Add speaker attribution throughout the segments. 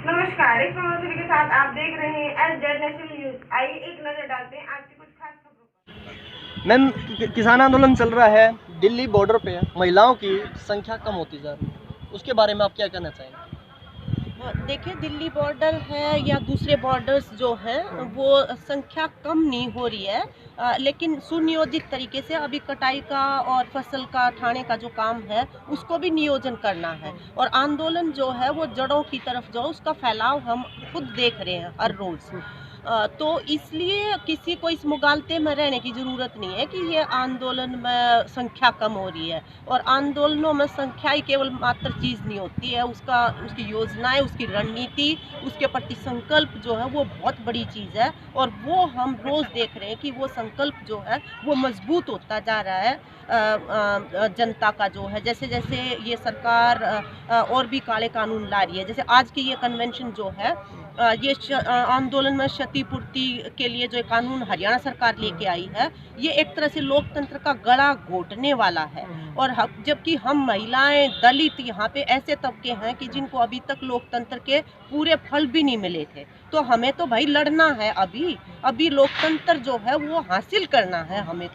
Speaker 1: नमस्कार, एक प्रमोशन के साथ आप देख रहे हैं एसजेड नेशनल न्यूज। आइए एक नजर डालते हैं आज की कुछ खास खबरों पर।
Speaker 2: मैम, किसान आंदोलन चल रहा है दिल्ली बॉर्डर पे, महिलाओं की संख्या कम होती जा रही है, उसके बारे में आप क्या कहना चाहेंगे?
Speaker 3: देखिए, दिल्ली बॉर्डर है या दूसरे बॉर्डर्स जो हैं वो संख्या कम नहीं हो रही है, लेकिन सुनियोजित तरीके से अभी कटाई का और फसल का ठाणे का जो काम है उसको भी नियोजन करना है। और आंदोलन जो है वो जड़ों की तरफ जो उसका फैलाव हम खुद देख रहे हैं हर रोज़। तो इसलिए किसी को इस मुगालते में रहने की ज़रूरत नहीं है कि ये आंदोलन में संख्या कम हो रही है। और आंदोलनों में संख्या ही केवल मात्र चीज़ नहीं होती है, उसकी योजनाएं, उसकी रणनीति, उसके प्रति संकल्प जो है वो बहुत बड़ी चीज़ है। और वो हम रोज़ देख रहे हैं कि वो संकल्प जो है वो मजबूत होता जा रहा है। जनता का जो है, जैसे जैसे ये सरकार और भी काले कानून ला रही है, जैसे आज की ये कन्वेंशन जो है, ये आंदोलन में क्षतिपूर्ति के लिए जो कानून हरियाणा सरकार लेके आई है, ये एक तरह से लोकतंत्र का गला घोटने वाला है। और जबकि हम महिलाएं, दलित, यहाँ पे ऐसे तबके हैं कि जिनको अभी तक लोकतंत्र के पूरे फल भी नहीं मिले थे। तो हमें तो भाई लड़ना है, अभी लोकतंत्र जो है वो हासिल करना है हमें।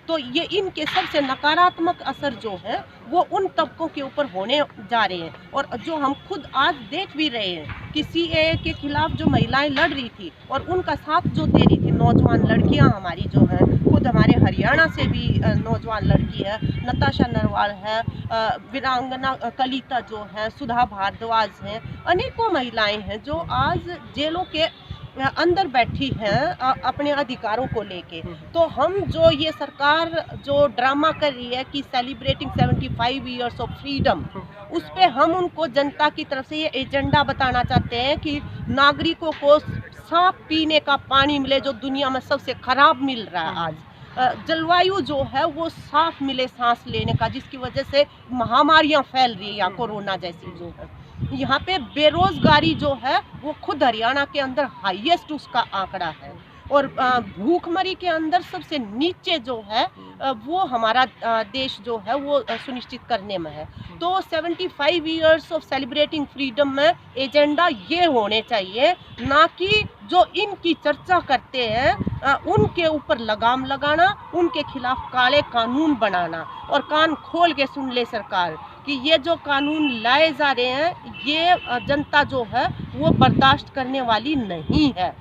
Speaker 3: तो ये इनके सबसे नकारात्मक असर जो है वो उन तबकों के ऊपर होने जा रहे हैं। और जो हम खुद आज देख भी रहे हैं कि सीएए के खिलाफ जो महिलाएं लड़ रही थी और उनका साथ जो दे रही थी नौजवान लड़कियां हमारी जो हैं, खुद हमारे हरियाणा से भी नौजवान लड़की है, नताशा नरवाल है, वीरांगना कलिता जो है, सुधा भारद्वाज हैं, अनेकों महिलाएं हैं जो आज जेलों के अंदर बैठी हैं अपने अधिकारों को लेके। तो हम जो ये सरकार जो ड्रामा कर रही है कि सेलिब्रेटिंग 75 ईयर्स ऑफ फ्रीडम, उस पे हम उनको जनता की तरफ से ये एजेंडा बताना चाहते हैं कि नागरिकों को साफ पीने का पानी मिले, जो दुनिया में सबसे खराब मिल रहा है आज। जलवायु जो है वो साफ मिले सांस लेने का, जिसकी वजह से महामारियां फैल रही है या कोरोना जैसी जो है। यहाँ पे बेरोजगारी जो है वो खुद हरियाणा के अंदर हाईएस्ट उसका आंकड़ा है। और भूखमरी के अंदर सबसे नीचे जो है वो हमारा देश जो है वो सुनिश्चित करने में है। तो 75 ईयर्स ऑफ सेलिब्रेटिंग फ्रीडम में एजेंडा ये होने चाहिए, ना कि जो इनकी चर्चा करते हैं उनके ऊपर लगाम लगाना, उनके खिलाफ काले कानून बनाना। और कान खोल के सुन ले सरकार कि ये जो कानून लाए जा रहे हैं ये जनता जो है वो बर्दाश्त करने वाली नहीं है।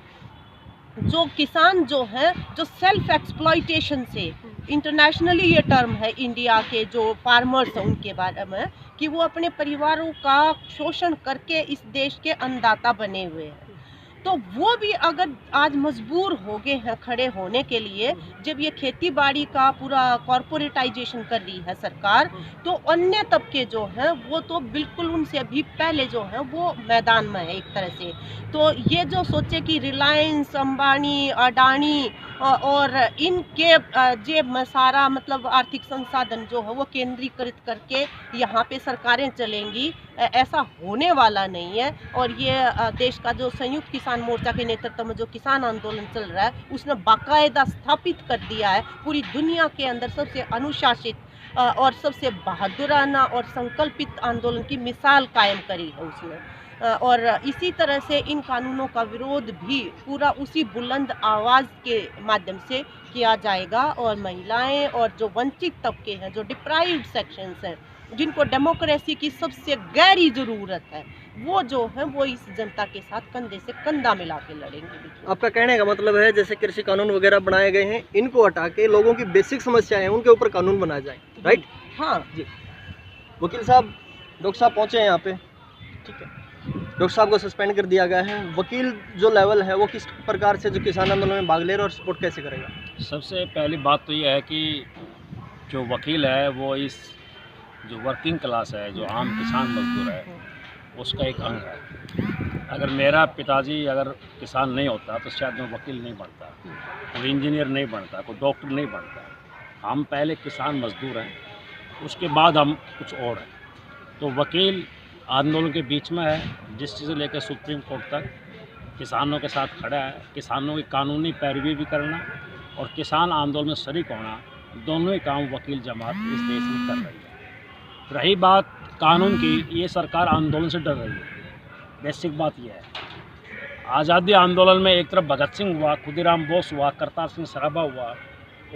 Speaker 3: जो किसान जो हैं, जो सेल्फ एक्सप्लॉइटेशन से, इंटरनेशनली ये टर्म है इंडिया के जो फार्मर्स हैं उनके बारे में, कि वो अपने परिवारों का शोषण करके इस देश के अन्नदाता बने हुए हैं। तो वो भी अगर आज मजबूर हो गए हैं खड़े होने के लिए, जब ये खेती बाड़ी का पूरा कॉरपोरेटाइजेशन कर रही है सरकार, तो अन्य तबके जो हैं वो तो बिल्कुल उनसे भी पहले जो हैं वो मैदान में है एक तरह से। तो ये जो सोचे कि रिलायंस, अंबानी, अडानी और इनके जेब में सारा मतलब आर्थिक संसाधन जो है वो केंद्रीकृत करके यहाँ पे सरकारें चलेंगी, ऐसा होने वाला नहीं है। और ये देश का जो संयुक्त किसान मोर्चा के नेतृत्व में जो किसान आंदोलन चल रहा है, उसने बाकायदा स्थापित कर दिया है पूरी दुनिया के अंदर सबसे अनुशासित और सबसे बहादुराना और संकल्पित आंदोलन की मिसाल कायम करी है उसने। और इसी तरह से इन कानूनों का विरोध भी पूरा उसी बुलंद आवाज़ के माध्यम से किया जाएगा। और महिलाएं और जो वंचित तबके हैं, जो डिप्राइव्ड सेक्शंस हैं, जिनको डेमोक्रेसी की सबसे गहरी ज़रूरत है, वो जो है वो इस जनता के साथ कंधे से कंधा मिला के लड़ेंगे।
Speaker 2: आपका कहने का मतलब है जैसे कृषि कानून वगैरह बनाए गए हैं, इनको हटा के लोगों की बेसिक समस्याएं हैं उनके ऊपर कानून बनाया जाए, राइट?
Speaker 3: हाँ
Speaker 2: जी। वकील साहब, डॉक्टर साहब पहुँचे हैं यहाँ पे, ठीक है। डॉक्टर साहब को सस्पेंड कर दिया गया है। वकील जो लेवल है वो किस प्रकार से जो किसान आंदोलन में भाग ले रहा है और सपोर्ट कैसे करेगा?
Speaker 4: सबसे पहली बात तो ये है कि जो वकील है वो इस जो वर्किंग क्लास है, जो आम किसान मजदूर है, उसका एक अंग है। अगर मेरा पिताजी अगर किसान नहीं होता तो शायद मैं वकील नहीं बनता, कोई इंजीनियर नहीं बनता, कोई डॉक्टर नहीं बनता। हम पहले किसान मजदूर हैं, उसके बाद हम कुछ और हैं। तो वकील आंदोलन के बीच में है, जिस चीज़ से लेकर सुप्रीम कोर्ट तक किसानों के साथ खड़ा है। किसानों की कानूनी पैरवी भी करना और किसान आंदोलन में शरीक होना, दोनों ही काम वकील जमात इस देश में कर रही है। रही बात कानून की, ये सरकार आंदोलन से डर रही है। बेसिक बात यह है, आज़ादी आंदोलन में एक तरफ भगत सिंह हुआ, खुदीराम बोस हुआ, करतार सिंह सराभा हुआ,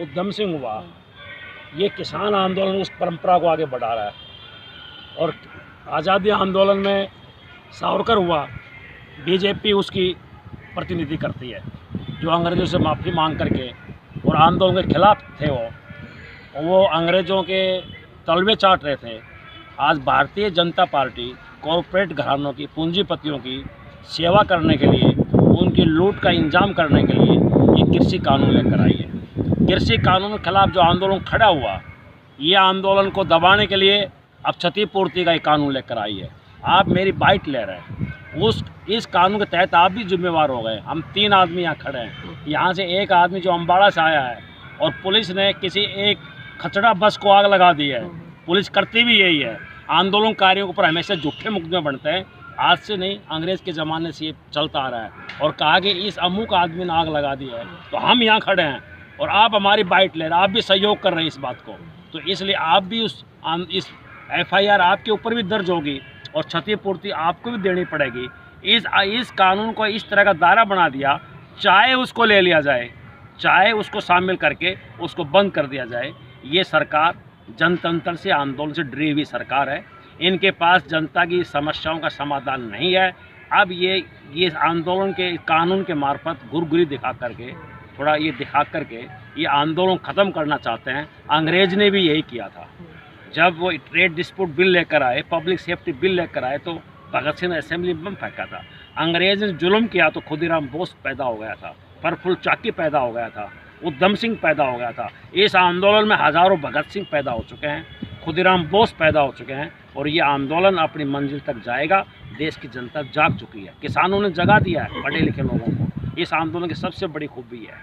Speaker 4: उधम सिंह हुआ, ये किसान आंदोलन उस परंपरा को आगे बढ़ा रहा है। और आज़ादी आंदोलन में सावरकर हुआ, बीजेपी उसकी प्रतिनिधि करती है, जो अंग्रेज़ों से माफ़ी मांग करके और आंदोलन के खिलाफ थे वो अंग्रेज़ों के तलवे चाट रहे थे। आज भारतीय जनता पार्टी कॉरपोरेट घरानों की, पूंजीपतियों की सेवा करने के लिए, उनकी लूट का इंजाम करने के लिए ये कृषि कानून लेकर आई है। कृषि कानून के खिलाफ जो आंदोलन खड़ा हुआ, ये आंदोलन को दबाने के लिए अब क्षतिपूर्ति का एक कानून लेकर आई है। आप मेरी बाइट ले रहे हैं, इस कानून के तहत आप भी जिम्मेवार हो गए। हम 3 आदमी यहाँ खड़े हैं, यहाँ से एक आदमी जो अम्बाड़ा से आया है और पुलिस ने किसी एक खचड़ा बस को आग लगा दी है। पुलिस करती भी यही है, आंदोलनकारियों के ऊपर हमेशा झूठे मुकदमे बनते हैं। आज से नहीं, अंग्रेज़ के ज़माने से ये चलता आ रहा है। और कहा कि इस अमुक आदमी ने आग लगा दी है, तो हम यहाँ खड़े हैं और आप हमारी बाइट ले रहे हैं, आप भी सहयोग कर रहे हैं इस बात को। तो इसलिए आप भी इस FIR आपके ऊपर भी दर्ज होगी और क्षतिपूर्ति आपको भी देनी पड़ेगी। इस कानून को इस तरह का दायरा बना दिया, चाहे उसको ले लिया जाए, चाहे उसको शामिल करके उसको बंद कर दिया जाए। ये सरकार जनतंत्र से, आंदोलन से डरी हुई सरकार है। इनके पास जनता की समस्याओं का समाधान नहीं है। अब ये आंदोलन के कानून के मार्फत गुरगुरी दिखा करके, थोड़ा ये दिखा करके ये आंदोलन ख़त्म करना चाहते हैं। अंग्रेज़ ने भी यही किया था। जब वो ट्रेड डिस्प्यूट बिल लेकर आए, पब्लिक सेफ्टी बिल लेकर आए, तो भगत सिंह ने असेंबली में फेंका था। अंग्रेज़ ने जुल्म किया तो खुदीराम बोस पैदा हो गया था, प्रफुल्ल चाकी पैदा हो गया था, उधम सिंह पैदा हो गया था। इस आंदोलन में हज़ारों भगत सिंह पैदा हो चुके हैं, खुदीराम बोस पैदा हो चुके हैं और ये आंदोलन अपनी मंजिल तक जाएगा। देश की जनता जाग चुकी है, किसानों ने जगा दिया है पढ़े लिखे लोगों को। इस आंदोलन की सबसे बड़ी खूबी है।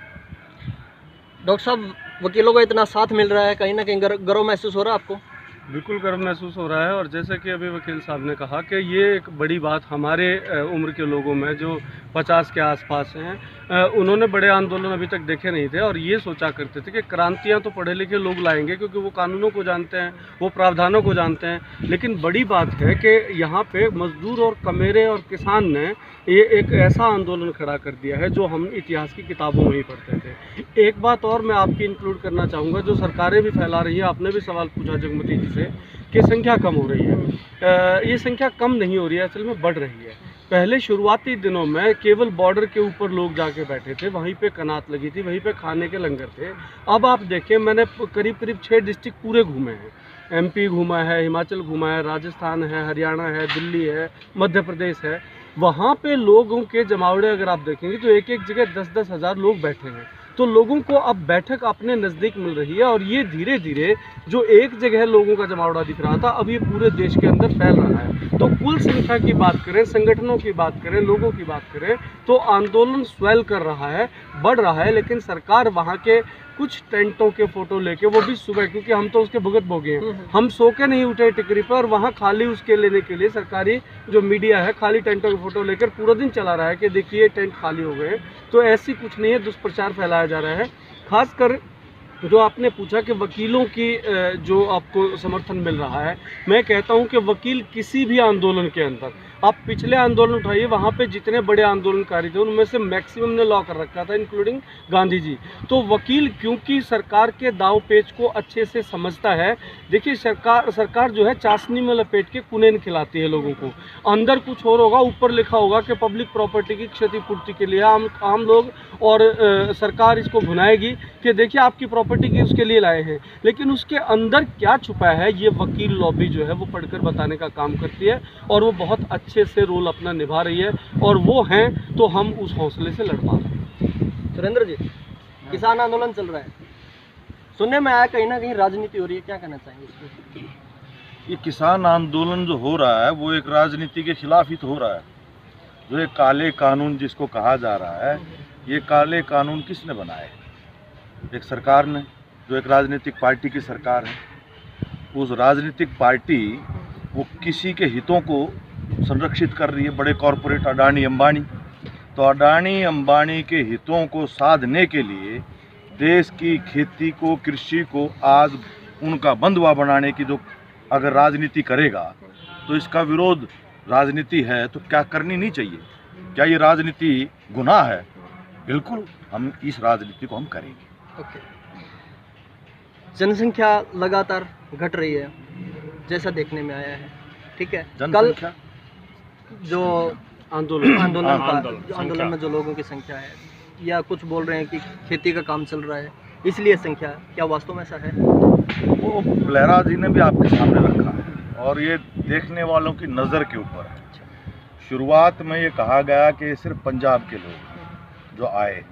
Speaker 2: डॉक्टर साहब, वकीलों का इतना साथ मिल रहा है, कहीं ना कहीं गर्व महसूस हो रहा है आपको?
Speaker 5: बिल्कुल गर्व महसूस हो रहा है। और जैसे कि अभी वकील साहब ने कहा कि ये एक बड़ी बात हमारे उम्र के लोगों में जो 50 के आसपास हैं, उन्होंने बड़े आंदोलन अभी तक देखे नहीं थे और ये सोचा करते थे कि क्रांतियाँ तो पढ़े लिखे लोग लाएंगे, क्योंकि वो कानूनों को जानते हैं, वो प्रावधानों को जानते हैं। लेकिन बड़ी बात है कि यहाँ पे मजदूर और कमेरे और किसान ने ये एक ऐसा आंदोलन खड़ा कर दिया है जो हम इतिहास की किताबों में ही पढ़ते थे। एक बात और मैं आपकी इंक्लूड करना चाहूँगा, जो सरकारें भी फैला रही हैं, आपने भी सवाल पूछा जगमती जी से कि संख्या कम हो रही है। ये संख्या कम नहीं हो रही है, असल में बढ़ रही है। पहले शुरुआती दिनों में केवल बॉर्डर के ऊपर लोग जाके बैठे थे, वहीं पे कनात लगी थी, वहीं पे खाने के लंगर थे। अब आप देखें, मैंने करीब 6 डिस्ट्रिक्ट पूरे घूमे हैं। MP घूमा है, हिमाचल घूमा है, राजस्थान है, हरियाणा है, दिल्ली है, मध्य प्रदेश है। वहाँ पे लोगों के जमावड़े अगर आप देखेंगे तो एक जगह 10-10 हज़ार लोग बैठे हैं। तो लोगों को अब बैठक अपने नज़दीक मिल रही है और ये धीरे धीरे जो एक जगह लोगों का जमावड़ा दिख रहा था, अब ये पूरे देश के अंदर फैल रहा है। तो कुल संख्या की बात करें, संगठनों की बात करें, लोगों की बात करें, तो आंदोलन स्वेल कर रहा है, बढ़ रहा है। लेकिन सरकार वहाँ के कुछ टेंटों के फोटो लेके, वो भी सुबह, क्योंकि हम तो उसके भुगत भोगे हैं, हम सो के नहीं उठे टिकरी पर, और वहाँ खाली उसके लेने के लिए सरकारी जो मीडिया है खाली टेंटों के फोटो लेकर पूरा दिन चला रहा है कि देखिए टेंट खाली हो गए। तो ऐसी कुछ नहीं है, दुष्प्रचार फैलाया जा रहा है। खासकर जो आपने पूछा कि वकीलों की जो आपको समर्थन मिल रहा है, मैं कहता हूं कि वकील किसी भी आंदोलन के अंदर, आप पिछले आंदोलन उठाइए, वहाँ पे जितने बड़े आंदोलनकारी थे उनमें से मैक्सिमम ने लॉ कर रखा था, इंक्लूडिंग गांधी जी। तो वकील क्योंकि सरकार के दाव पेच को अच्छे से समझता है। देखिए, सरकार जो है चाशनी में लपेट के कुनेन खिलाती है लोगों को। अंदर कुछ और होगा, ऊपर लिखा होगा कि पब्लिक प्रॉपर्टी की क्षतिपूर्ति के लिए आम लोग, और सरकार इसको भुनाएगी कि देखिए आपकी प्रॉपर्टी की उसके लिए लाए हैं। लेकिन उसके अंदर क्या छुपा है, ये वकील लॉबी जो है वो पढ़कर बताने का काम करती है, और वो बहुत अच्छे से रोल अपना निभा रही है, और वो हैं तो हम उस हौसले से लड़ पा रहे हैं।
Speaker 2: सुरेंद्र जी, किसान आंदोलन चल रहा है, सुनने में आया कहीं ना कहीं राजनीति हो रही है, क्या कहना चाहेंगे इसमें?
Speaker 6: ये किसान आंदोलन जो हो रहा है वो एक राजनीति के खिलाफ ही तो हो रहा है। जो एक काले कानून जिसको कहा जा रहा है, ये काले कानून किसने बनाए? एक सरकार ने, जो एक राजनीतिक पार्टी की सरकार है। उस राजनीतिक पार्टी वो किसी के हितों को संरक्षित कर रही है, बड़े कॉरपोरेट अडानी अंबानी। तो अडानी अंबानी के हितों को साधने के लिए देश की खेती को, कृषि को आज उनका बंधुआ बनाने की जो अगर राजनीति करेगा, तो इसका विरोध राजनीति है तो क्या करनी नहीं चाहिए? क्या ये राजनीति गुनाह है? बिल्कुल, हम इस राजनीति को हम करेंगे।
Speaker 2: ओके। जनसंख्या लगातार घट रही है जैसा देखने में आया है, ठीक है। कल
Speaker 6: जनसंख्या
Speaker 2: जो आंदोलन में जो लोगों की संख्या है, या कुछ बोल रहे हैं कि खेती का काम चल रहा है इसलिए संख्या, क्या वास्तव में ऐसा है?
Speaker 6: वो लहरा जी ने भी आपके सामने रखा है और ये देखने वालों की नज़र के ऊपर है। शुरुआत में ये कहा गया कि सिर्फ पंजाब के लोग हैं जो आए,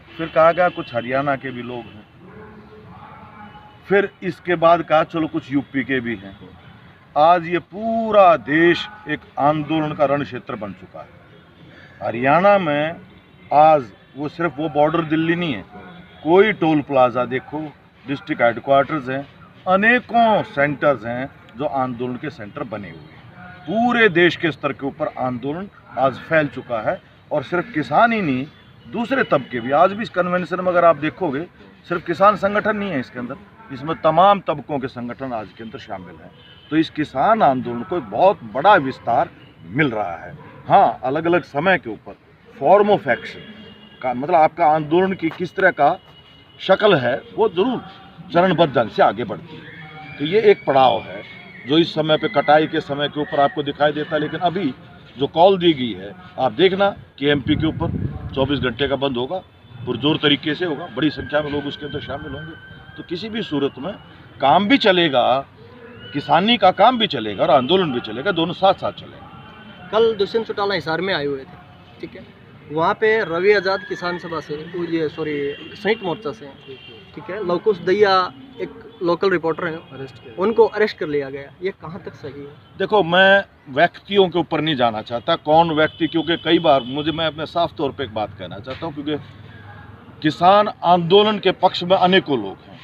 Speaker 6: फिर कहा गया कुछ हरियाणा के भी लोग हैं, फिर इसके बाद कहा चलो कुछ यूपी के भी हैं। आज ये पूरा देश एक आंदोलन का रण क्षेत्र बन चुका है। हरियाणा में आज वो सिर्फ वो बॉर्डर दिल्ली नहीं है, कोई टोल प्लाजा देखो, डिस्ट्रिक्ट हेडक्वार्टर्स हैं, अनेकों सेंटर्स हैं जो आंदोलन के सेंटर बने हुए हैं। पूरे देश के स्तर के ऊपर आंदोलन आज फैल चुका है और सिर्फ किसान ही नहीं, दूसरे तबके भी। आज भी इस कन्वेंशन में अगर आप देखोगे सिर्फ किसान संगठन नहीं है इसके अंदर, इसमें तमाम तबकों के संगठन आज के अंदर शामिल हैं। तो इस किसान आंदोलन को एक बहुत बड़ा विस्तार मिल रहा है। हाँ, अलग अलग समय के ऊपर फॉर्म ऑफ एक्शन का मतलब आपका आंदोलन की किस तरह का शक्ल है वो जरूर चरणबद्ध ढंग से आगे बढ़ती है। तो ये एक पड़ाव है जो इस समय पे कटाई के समय के ऊपर आपको दिखाई देता है। लेकिन अभी जो कॉल दी गई है, आप देखना कि एमपी के ऊपर 24 घंटे का बंद होगा, पुरजोर तरीके से होगा, बड़ी संख्या में लोग उसके अंदर शामिल होंगे। तो किसी भी सूरत में काम भी चलेगा, किसानी का काम भी चलेगा और आंदोलन भी चलेगा, दोनों साथ साथ चलेंगे।
Speaker 2: कल दुष्यंत चौटाला हिसार में आए हुए थे, ठीक है। वहाँ पे रवि आज़ाद किसान सभा से, ये संयुक्त मोर्चा से, ठीक है, लवकुश दहिया एक लोकल रिपोर्टर हैं, उनको अरेस्ट कर लिया गया। ये कहाँ तक सही है?
Speaker 6: देखो, मैं व्यक्तियों के ऊपर नहीं जाना चाहता कौन व्यक्ति, क्योंकि कई बार मैं अपने साफ तौर पे एक बात कहना चाहता हूँ, क्योंकि किसान आंदोलन के पक्ष में अनेकों लोग हैं।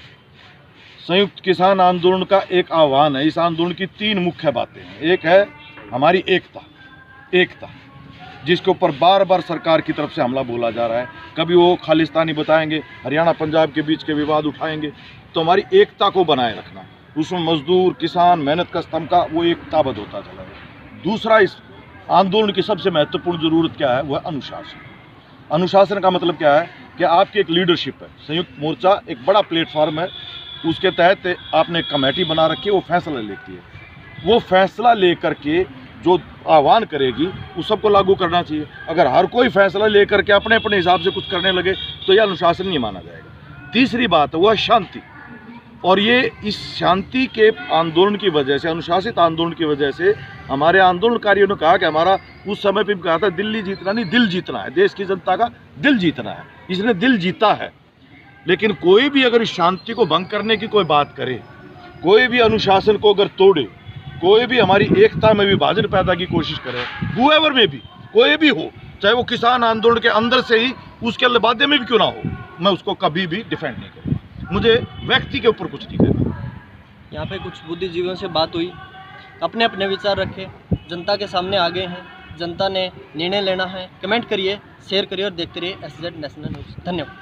Speaker 6: संयुक्त किसान आंदोलन का एक आह्वान है। इस आंदोलन की 3 मुख्य बातें हैं। एक है हमारी एकता जिसके ऊपर बार बार सरकार की तरफ से हमला बोला जा रहा है। कभी वो खालिस्तानी बताएंगे, हरियाणा पंजाब के बीच के विवाद उठाएंगे, तो हमारी एकता को बनाए रखना, उसमें मजदूर किसान मेहनत का स्तंभ का वो एकताबद्ध होता चला है। दूसरा, इस आंदोलन की सबसे महत्वपूर्ण ज़रूरत क्या है, वो है अनुशासन। अनुशासन का मतलब क्या है कि आपकी एक लीडरशिप है। संयुक्त मोर्चा एक बड़ा प्लेटफॉर्म है, उसके तहत आपने एक कमेटी बना रखी है, वो फैसला लेती है। वो फैसला लेकर के जो आह्वान करेगी उस सबको लागू करना चाहिए। अगर हर कोई फैसला लेकर के अपने अपने हिसाब से कुछ करने लगे तो यह अनुशासन नहीं माना जाएगा। तीसरी बात है वह शांति, और ये इस शांति के आंदोलन की वजह से, अनुशासित आंदोलन की वजह से हमारे आंदोलनकारियों ने कहा कि हमारा उस समय पे भी कहा था दिल्ली जीतना नहीं, दिल जीतना है, देश की जनता का दिल जीतना है। इसने दिल जीता है। लेकिन कोई भी अगर इस शांति को भंग करने की कोई बात करे, कोई भी अनुशासन को अगर तोड़े, कोई भी हमारी एकता में विभाजन पैदा की कोशिश करे, हुएवर में भी कोई भी हो, चाहे वो किसान आंदोलन के अंदर से ही उसके बाध्य में भी क्यों ना हो, मैं उसको कभी भी डिफेंड नहीं करूँगा। मुझे व्यक्ति के ऊपर कुछ नहीं कहना।
Speaker 2: यहाँ पे कुछ बुद्धिजीवियों से बात हुई, अपने अपने विचार रखे, जनता के सामने आ गए हैं, जनता ने निर्णय लेना है। कमेंट करिए, शेयर करिए और देखते रहिए SZ नेशनल न्यूज़। धन्यवाद।